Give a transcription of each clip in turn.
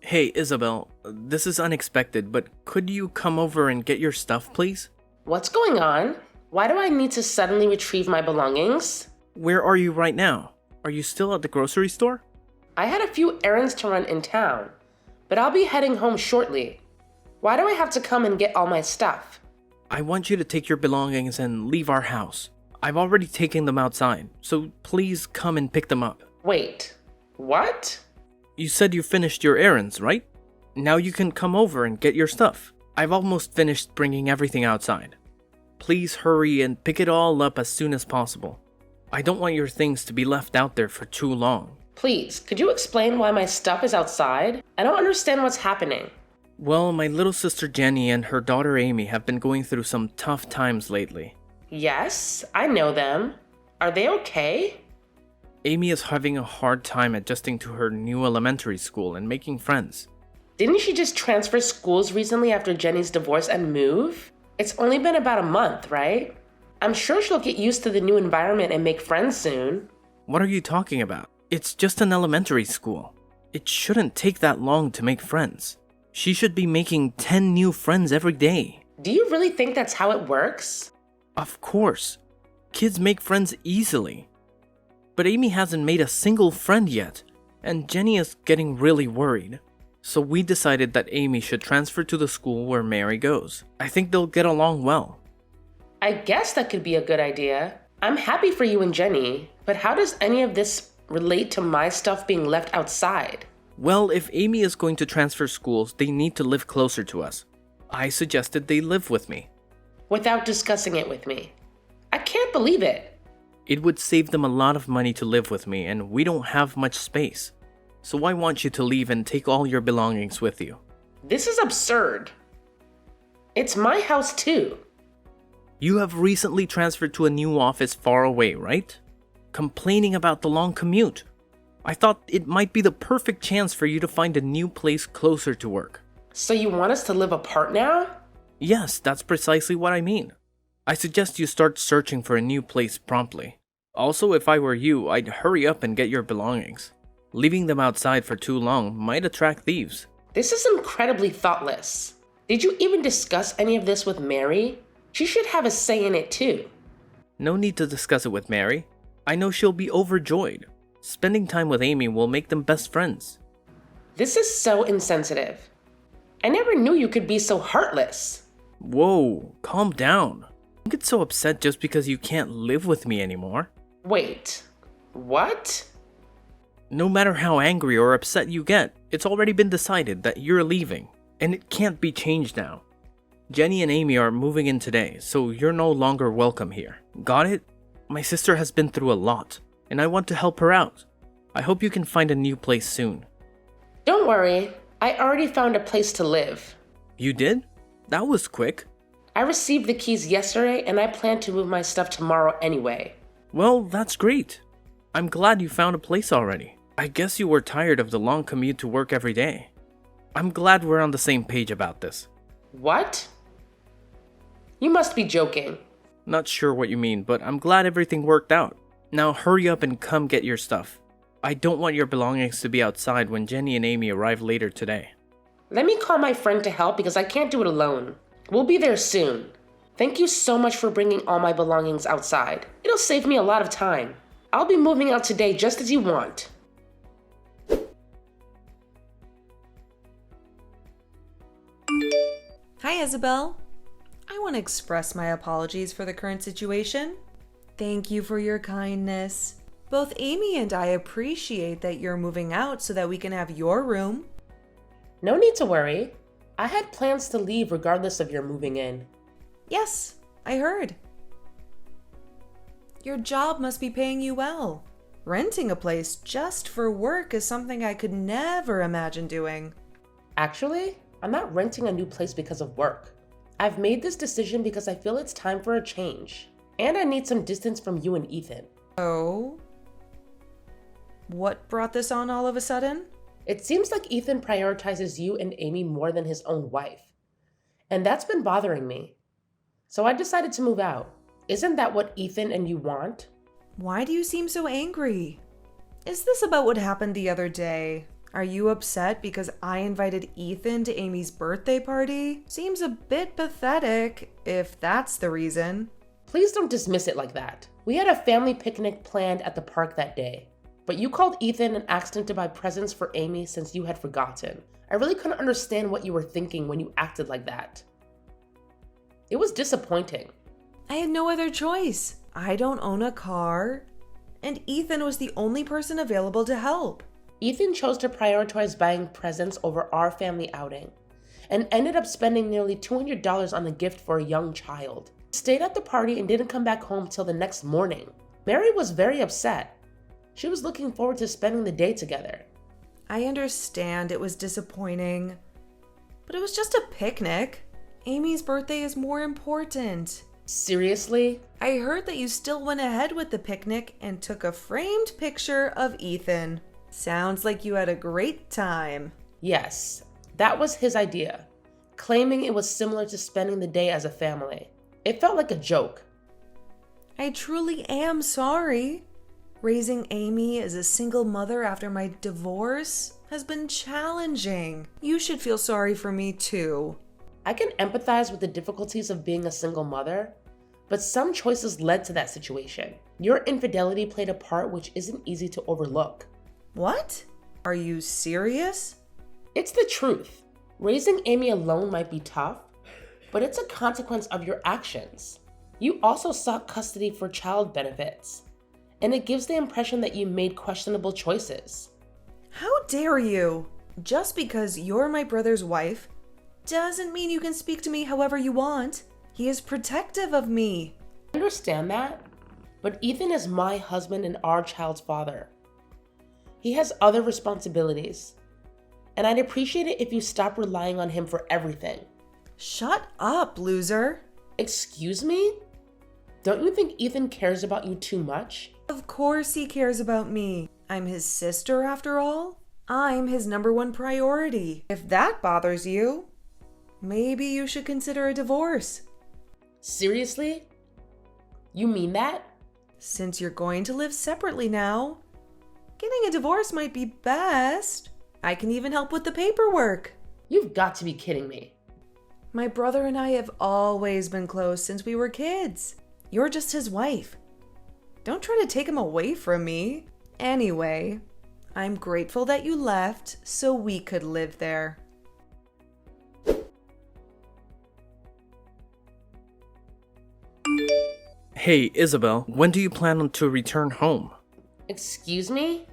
Hey, Isabelle, this is unexpected, but could you come over and get your stuff, please? What's going on? Why do I need to suddenly retrieve my belongings? Where are you right now? Are you still at the grocery store? I had a few errands to run in town, but I'll be heading home shortly. Why do I have to come and get all my stuff? I want you to take your belongings and leave our house. I've already taken them outside, so please come and pick them up. Wait, what? You said you finished your errands, right? Now you can come over and get your stuff. I've almost finished bringing everything outside. Please hurry and pick it all up as soon as possible. I don't want your things to be left out there for too long. Please, could you explain why my stuff is outside? I don't understand what's happening. Well, my little sister Jenny and her daughter Amy have been going through some tough times lately. Yes, I know them. Are they okay? Amy is having a hard time adjusting to her new elementary school and making friends. Didn't she just transfer schools recently after Jenny's divorce and move? It's only been about a month, right? I'm sure she'll get used to the new environment and make friends soon. What are you talking about? It's just an elementary school. It shouldn't take that long to make friends. She should be making 10 new friends every day. Do you really think that's how it works? Of course. Kids make friends easily. But Amy hasn't made a single friend yet, and Jenny is getting really worried. So we decided that Amy should transfer to the school where Mary goes. I think they'll get along well. I guess that could be a good idea. I'm happy for you and Jenny, but how does any of this relate to my stuff being left outside? Well, if Amy is going to transfer schools, they need to live closer to us. I suggested they live with me. Without discussing it with me. I can't believe it. It would save them a lot of money to live with me, and we don't have much space. So I want you to leave and take all your belongings with you. This is absurd. It's my house too. You have recently transferred to a new office far away, right? Complaining about the long commute. I thought it might be the perfect chance for you to find a new place closer to work. So you want us to live apart now? Yes, that's precisely what I mean. I suggest you start searching for a new place promptly. Also, if I were you, I'd hurry up and get your belongings. Leaving them outside for too long might attract thieves. This is incredibly thoughtless. Did you even discuss any of this with Mary? She should have a say in it too. No need to discuss it with Mary. I know she'll be overjoyed. Spending time with Amy will make them best friends. This is so insensitive. I never knew you could be so heartless. Whoa, calm down. Don't get so upset just because you can't live with me anymore. Wait, what? No matter how angry or upset you get, it's already been decided that you're leaving, and it can't be changed now. Jenny and Amy are moving in today, so you're no longer welcome here. Got it? My sister has been through a lot, and I want to help her out. I hope you can find a new place soon. Don't worry, I already found a place to live. You did? That was quick. I received the keys yesterday and I plan to move my stuff tomorrow anyway. Well, that's great. I'm glad you found a place already. I guess you were tired of the long commute to work every day. I'm glad we're on the same page about this. What? You must be joking. Not sure what you mean, but I'm glad everything worked out. Now hurry up and come get your stuff. I don't want your belongings to be outside when Jenny and Amy arrive later today. Let me call my friend to help because I can't do it alone. We'll be there soon. Thank you so much for bringing all my belongings outside. It'll save me a lot of time. I'll be moving out today just as you want. Hi, Isabelle. I want to express my apologies for the current situation. Thank you for your kindness. Both Amy and I appreciate that you're moving out so that we can have your room. No need to worry. I had plans to leave regardless of your moving in. Yes, I heard. Your job must be paying you well. Renting a place just for work is something I could never imagine doing. Actually, I'm not renting a new place because of work. I've made this decision because I feel it's time for a change. And I need some distance from you and Ethan. Oh? What brought this on all of a sudden? It seems like Ethan prioritizes you and Amy more than his own wife. And that's been bothering me. So I decided to move out. Isn't that what Ethan and you want? Why do you seem so angry? Is this about what happened the other day? Are you upset because I invited Ethan to Amy's birthday party? Seems a bit pathetic, if that's the reason. Please don't dismiss it like that. We had a family picnic planned at the park that day, but you called Ethan and asked him to buy presents for Amy since you had forgotten. I really couldn't understand what you were thinking when you acted like that. It was disappointing. I had no other choice. I don't own a car, and Ethan was the only person available to help. Ethan chose to prioritize buying presents over our family outing and ended up spending nearly $200 on a gift for a young child. Stayed at the party and didn't come back home till the next morning. Mary was very upset. She was looking forward to spending the day together. I understand it was disappointing, but it was just a picnic. Amy's birthday is more important. Seriously? I heard that you still went ahead with the picnic and took a framed picture of Ethan. Sounds like you had a great time. Yes, that was his idea, claiming it was similar to spending the day as a family. It felt like a joke. I truly am sorry. Raising Amy as a single mother after my divorce has been challenging. You should feel sorry for me too. I can empathize with the difficulties of being a single mother, but some choices led to that situation. Your infidelity played a part which isn't easy to overlook. What? Are you serious? It's the truth. Raising Amy alone might be tough, but it's a consequence of your actions. You also sought custody for child benefits, and it gives the impression that you made questionable choices. How dare you? Just because you're my brother's wife doesn't mean you can speak to me however you want. He is protective of me. I understand that, but Ethan is my husband and our child's father. He has other responsibilities, and I'd appreciate it if you stop relying on him for everything. Shut up, loser. Excuse me? Don't you think Ethan cares about you too much? Of course he cares about me. I'm his sister after all. I'm his #1 priority. If that bothers you, maybe you should consider a divorce. Seriously? You mean that? Since you're going to live separately now, getting a divorce might be best. I can even help with the paperwork. You've got to be kidding me. My brother and I have always been close since we were kids. You're just his wife. Don't try to take him away from me. Anyway, I'm grateful that you left so we could live there. Hey, Isabelle, when do you plan to return home? Excuse me?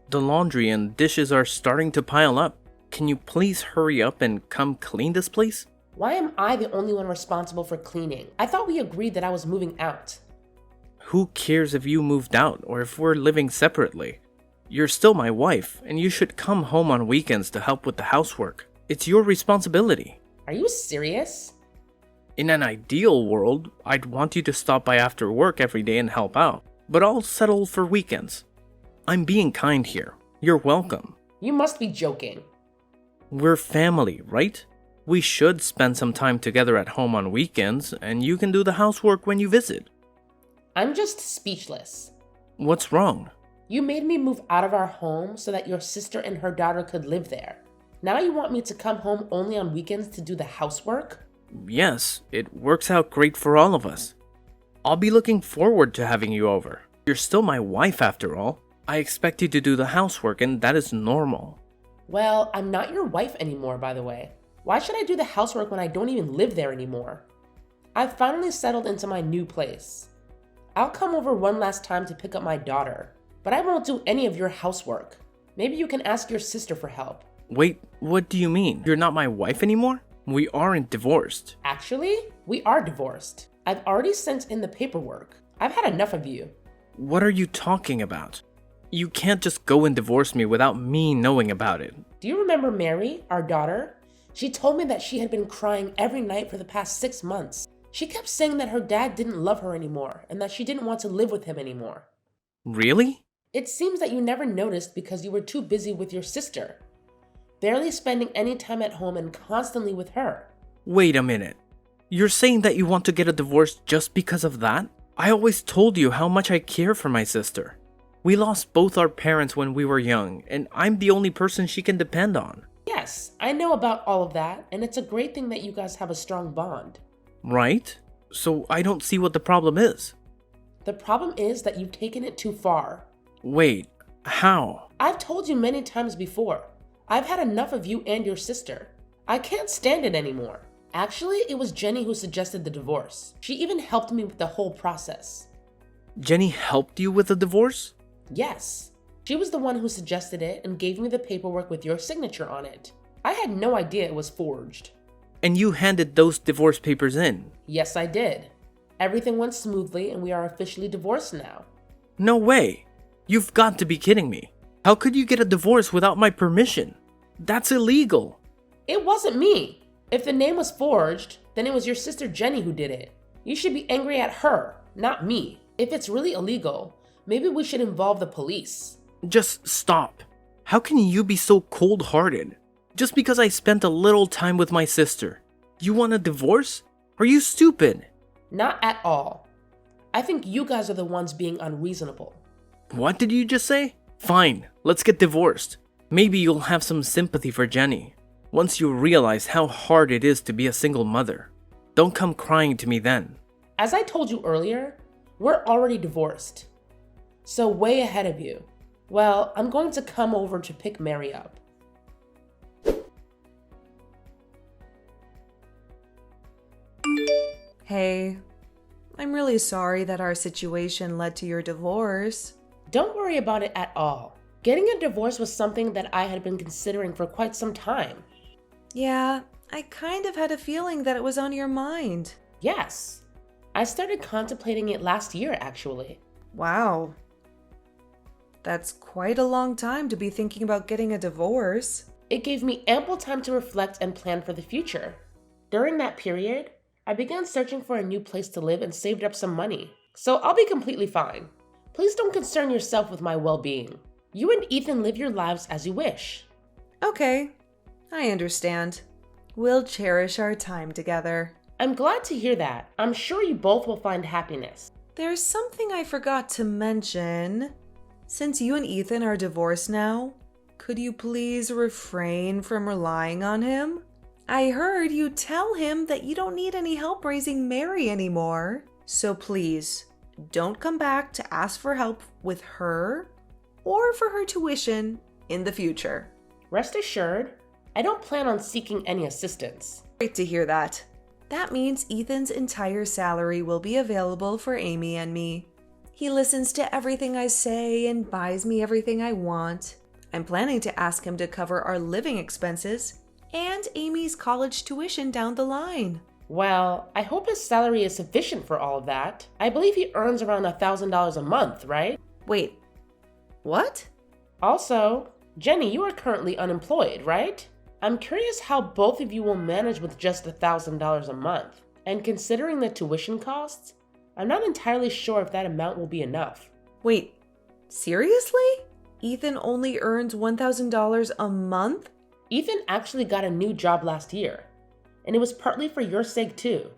The laundry and dishes are starting to pile up. Can you please hurry up and come clean this place? Why am I the only one responsible for cleaning? I thought we agreed that I was moving out. Who cares if you moved out or if we're living separately? You're still my wife, and you should come home on weekends to help with the housework. It's your responsibility. Are you serious? In an ideal world, I'd want you to stop by after work every day and help out, but I'll settle for weekends. I'm being kind here. You're welcome. You must be joking. We're family, right? We should spend some time together at home on weekends, and you can do the housework when you visit. I'm just speechless. What's wrong? You made me move out of our home so that your sister and her daughter could live there. Now you want me to come home only on weekends to do the housework? Yes, it works out great for all of us. I'll be looking forward to having you over. You're still my wife after all. I expect you to do the housework, and that is normal. Well, I'm not your wife anymore, by the way. Why should I do the housework when I don't even live there anymore? I've finally settled into my new place. I'll come over one last time to pick up my daughter, but I won't do any of your housework. Maybe you can ask your sister for help. Wait, what do you mean? You're not my wife anymore? We aren't divorced. Actually, we are divorced. I've already sent in the paperwork. I've had enough of you. What are you talking about? You can't just go and divorce me without me knowing about it. Do you remember Mary, our daughter? She told me that she had been crying every night for the past 6 months. She kept saying that her dad didn't love her anymore and that she didn't want to live with him anymore. Really? It seems that you never noticed because you were too busy with your sister, barely spending any time at home and constantly with her. Wait a minute. You're saying that you want to get a divorce just because of that? I always told you how much I care for my sister. We lost both our parents when we were young, and I'm the only person she can depend on. Yes, I know about all of that, and it's a great thing that you guys have a strong bond. Right? So I don't see what the problem is. The problem is that you've taken it too far. Wait, how? I've told you many times before. I've had enough of you and your sister. I can't stand it anymore. Actually, it was Jenny who suggested the divorce. She even helped me with the whole process. Jenny helped you with the divorce? Yes. She was the one who suggested it and gave me the paperwork with your signature on it. I had no idea it was forged. And you handed those divorce papers in? Yes, I did. Everything went smoothly and we are officially divorced now. No way. You've got to be kidding me. How could you get a divorce without my permission? That's illegal. It wasn't me. If the name was forged, then it was your sister Jenny who did it. You should be angry at her, not me. If it's really illegal, maybe we should involve the police. Just stop. How can you be so cold-hearted? Just because I spent a little time with my sister. You want a divorce? Are you stupid? Not at all. I think you guys are the ones being unreasonable. What did you just say? Fine, let's get divorced. Maybe you'll have some sympathy for Jenny. Once you realize how hard it is to be a single mother. Don't come crying to me then. As I told you earlier, we're already divorced. So way ahead of you. Well, I'm going to come over to pick Mary up. Hey, I'm really sorry that our situation led to your divorce. Don't worry about it at all. Getting a divorce was something that I had been considering for quite some time. Yeah, I kind of had a feeling that it was on your mind. Yes. I started contemplating it last year, actually. Wow. That's quite a long time to be thinking about getting a divorce. It gave me ample time to reflect and plan for the future. During that period, I began searching for a new place to live and saved up some money. So I'll be completely fine. Please don't concern yourself with my well-being. You and Ethan live your lives as you wish. Okay, I understand. We'll cherish our time together. I'm glad to hear that. I'm sure you both will find happiness. There's something I forgot to mention. Since you and Ethan are divorced now, could you please refrain from relying on him? I heard you tell him that you don't need any help raising Mary anymore. So please, don't come back to ask for help with her or for her tuition in the future. Rest assured, I don't plan on seeking any assistance. Great to hear that. That means Ethan's entire salary will be available for Amy and me. He listens to everything I say and buys me everything I want. I'm planning to ask him to cover our living expenses and Amy's college tuition down the line. Well, I hope his salary is sufficient for all of that. I believe he earns around $1,000 a month, right? Wait, what? Also, Jenny, you are currently unemployed, right? I'm curious how both of you will manage with just $1,000 a month. And considering the tuition costs, I'm not entirely sure if that amount will be enough. Wait, seriously? Ethan only earns $1,000 a month? Ethan actually got a new job last year, and it was partly for your sake too.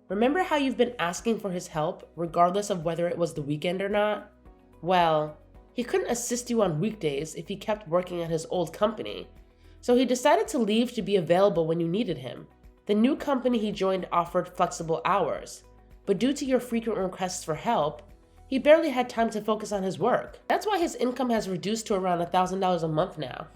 Remember how you've been asking for his help, regardless of whether it was the weekend or not? Well, he couldn't assist you on weekdays if he kept working at his old company, so he decided to leave to be available when you needed him. The new company he joined offered flexible hours, but due to your frequent requests for help, he barely had time to focus on his work. That's why his income has reduced to around $1,000 a month now.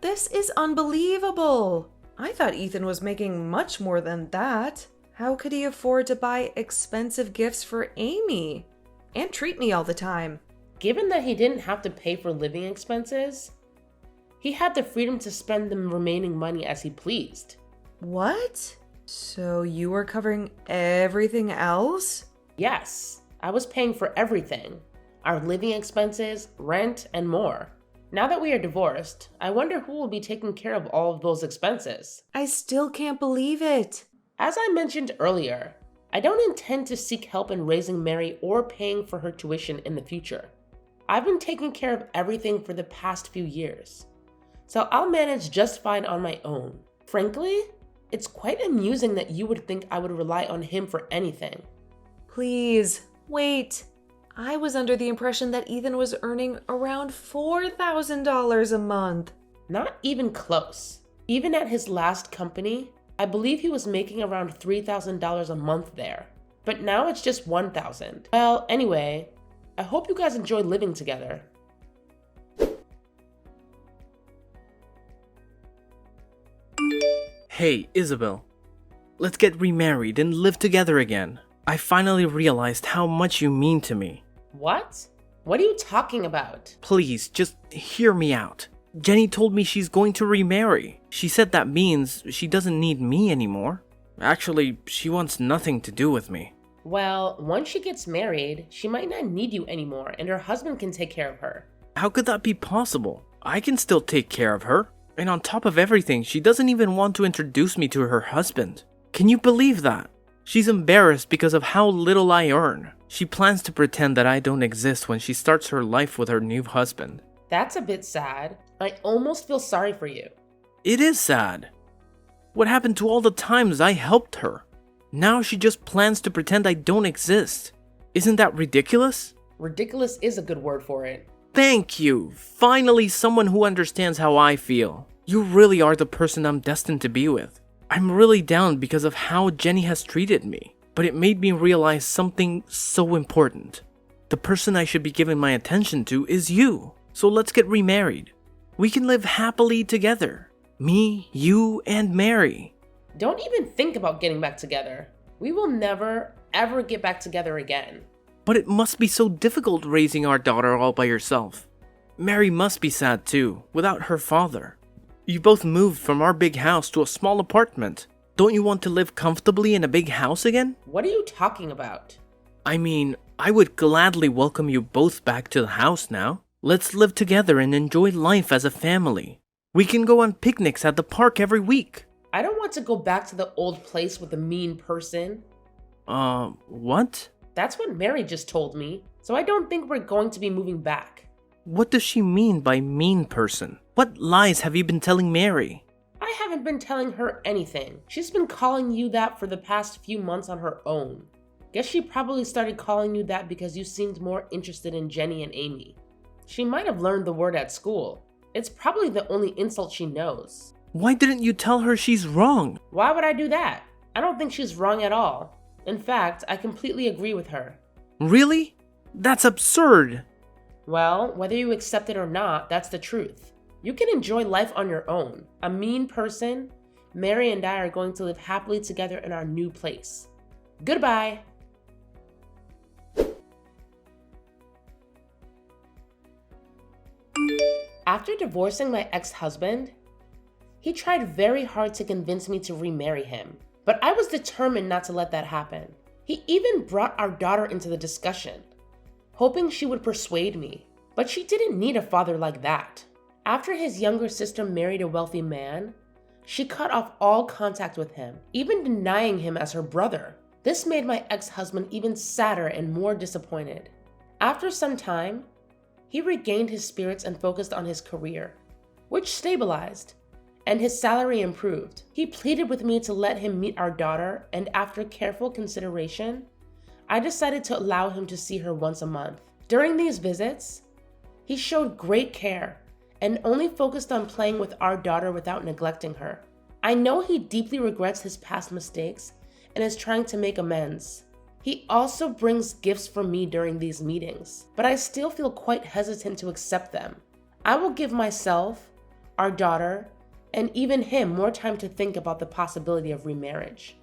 This is unbelievable. I thought Ethan was making much more than that. How could he afford to buy expensive gifts for Amy and treat me all the time? Given that he didn't have to pay for living expenses, he had the freedom to spend the remaining money as he pleased. What? So you were covering everything else? Yes, I was paying for everything. Our living expenses, rent, and more. Now that we are divorced, I wonder who will be taking care of all of those expenses. I still can't believe it. As I mentioned earlier, I don't intend to seek help in raising Mary or paying for her tuition in the future. I've been taking care of everything for the past few years, so I'll manage just fine on my own. Frankly, it's quite amusing that you would think I would rely on him for anything. Please, wait. I was under the impression that Ethan was earning around $4,000 a month. Not even close. Even at his last company, I believe he was making around $3,000 a month there. But now it's just $1,000. Well, anyway, I hope you guys enjoy living together. Hey, Isabelle. Let's get remarried and live together again. I finally realized how much you mean to me. What? What are you talking about? Please, just hear me out. Jenny told me she's going to remarry. She said that means she doesn't need me anymore. Actually, she wants nothing to do with me. Well, once she gets married, she might not need you anymore and her husband can take care of her. How could that be possible? I can still take care of her. And on top of everything, she doesn't even want to introduce me to her husband. Can you believe that? She's embarrassed because of how little I earn. She plans to pretend that I don't exist when she starts her life with her new husband. That's a bit sad. I almost feel sorry for you. It is sad. What happened to all the times I helped her? Now she just plans to pretend I don't exist. Isn't that ridiculous? Ridiculous is a good word for it. Thank you. Finally, someone who understands how I feel. You really are the person I'm destined to be with. I'm really down because of how Jenny has treated me, but it made me realize something so important. The person I should be giving my attention to is you. So let's get remarried. We can live happily together. Me, you, and Mary. Don't even think about getting back together. We will never, ever get back together again. But it must be so difficult raising our daughter all by yourself. Mary must be sad too, without her father. You both moved from our big house to a small apartment. Don't you want to live comfortably in a big house again? What are you talking about? I mean, I would gladly welcome you both back to the house now. Let's live together and enjoy life as a family. We can go on picnics at the park every week. I don't want to go back to the old place with a mean person. What? That's what Mary just told me, so I don't think we're going to be moving back. What does she mean by mean person? What lies have you been telling Mary? I haven't been telling her anything. She's been calling you that for the past few months on her own. Guess she probably started calling you that because you seemed more interested in Jenny and Amy. She might have learned the word at school. It's probably the only insult she knows. Why didn't you tell her she's wrong? Why would I do that? I don't think she's wrong at all. In fact, I completely agree with her. Really? That's absurd. Well, whether you accept it or not, that's the truth. You can enjoy life on your own. A mean person, Mary and I are going to live happily together in our new place. Goodbye. After divorcing my ex-husband, he tried very hard to convince me to remarry him, but I was determined not to let that happen. He even brought our daughter into the discussion, hoping she would persuade me, but she didn't need a father like that. After his younger sister married a wealthy man, she cut off all contact with him, even denying him as her brother. This made my ex-husband even sadder and more disappointed. After some time, he regained his spirits and focused on his career, which stabilized, and his salary improved. He pleaded with me to let him meet our daughter, and after careful consideration, I decided to allow him to see her once a month. During these visits, he showed great care and only focused on playing with our daughter without neglecting her. I know he deeply regrets his past mistakes and is trying to make amends. He also brings gifts for me during these meetings, but I still feel quite hesitant to accept them. I will give myself, our daughter, and even him more time to think about the possibility of remarriage.